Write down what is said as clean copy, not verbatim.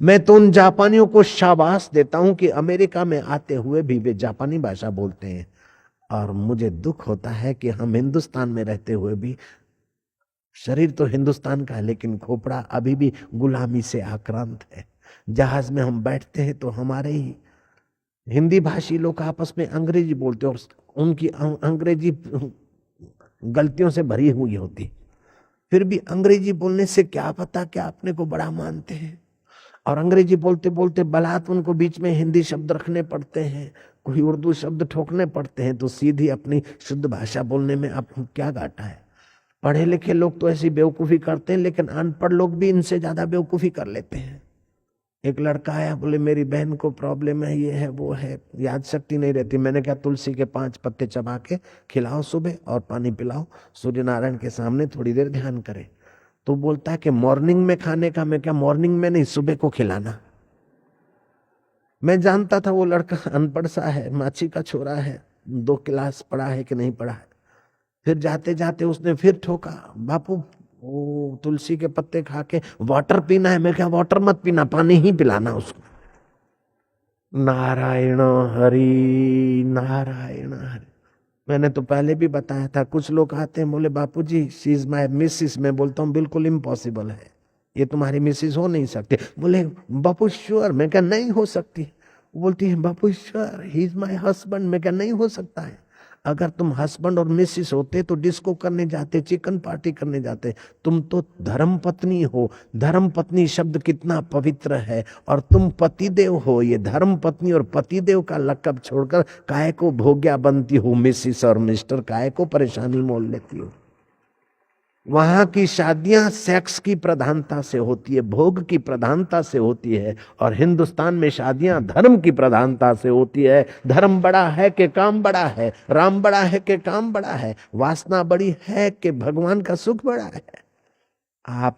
मैं तो उन जापानियों को शाबाश देता हूं कि अमेरिका में आते हुए भी वे जापानी भाषा बोलते हैं, और मुझे दुख होता है कि हम हिंदुस्तान में रहते हुए भी, शरीर तो हिंदुस्तान का है लेकिन खोपड़ा अभी भी गुलामी से आक्रांत है। जहाज में हम बैठते हैं तो हमारे ही हिंदी भाषी लोग आपस में अंग्रेजी बोलते हैं, और उनकी अंग्रेजी गलतियों से भरी हुई होती, फिर भी अंग्रेजी बोलने से क्या पता क्या अपने को बड़ा मानते हैं, और अंग्रेजी बोलते बोलते बलात् उनको बीच में हिंदी शब्द रखने पड़ते हैं, कोई उर्दू शब्द ठोकने पड़ते हैं, तो सीधी अपनी शुद्ध भाषा बोलने में अब क्या घाटा है। पढ़े लिखे लोग तो ऐसी बेवकूफी करते हैं, लेकिन अनपढ़ लोग भी इनसे ज्यादा बेवकूफी कर लेते हैं। एक लड़का आया, बोले मेरी बहन को प्रॉब्लम है, ये है वो है, याद शक्ति नहीं रहती। मैंने कहा तुलसी के 5 पत्ते चबा के खिलाओ सुबह और पानी पिलाओ, सूर्य नारायण के सामने थोड़ी देर ध्यान करे। तो बोलता है कि मॉर्निंग में खाने का। मैं क्या मॉर्निंग में नहीं, सुबह को खिलाना। मैं जानता था वो लड़का अनपढ़ सा है, माची का छोरा है, 2 क्लास पढ़ा है कि नहीं पढ़ा है। फिर जाते जाते उसने फिर ठोका, बापू वो तुलसी के पत्ते खा के वाटर पीना है। मैं क्या वाटर मत पीना, पानी ही पिलाना उसको। नारायण हरि नारायण हरि। मैंने तो पहले भी बताया था, कुछ लोग आते हैं बोले बापू जी शी इज माय मिसिस। मैं बोलता हूँ बिल्कुल इम्पॉसिबल है, ये तुम्हारी मिसिस हो नहीं सकती। बोले बापू श्योर। मैं क्या नहीं हो सकती। बोलती है Bapu sure he is my husband. मैं क्या नहीं हो सकता है। अगर तुम हस्बैंड और मिसिस होते तो डिस्को करने जाते, चिकन पार्टी करने जाते। तुम तो धर्म पत्नी हो। धर्म पत्नी शब्द कितना पवित्र है, और तुम पतिदेव हो। ये धर्म पत्नी और पतिदेव का लक़ब छोड़कर काहे को भोग्या बनती हो मिसिस और मिस्टर, काहे को परेशानी मोल लेती हो। वहां की शादियां सेक्स की प्रधानता से होती है, भोग की प्रधानता से होती है, और हिंदुस्तान में शादियां धर्म की प्रधानता से होती है। धर्म बड़ा है कि काम बड़ा है, राम बड़ा है कि काम बड़ा है, वासना बड़ी है कि भगवान का सुख बड़ा है। आप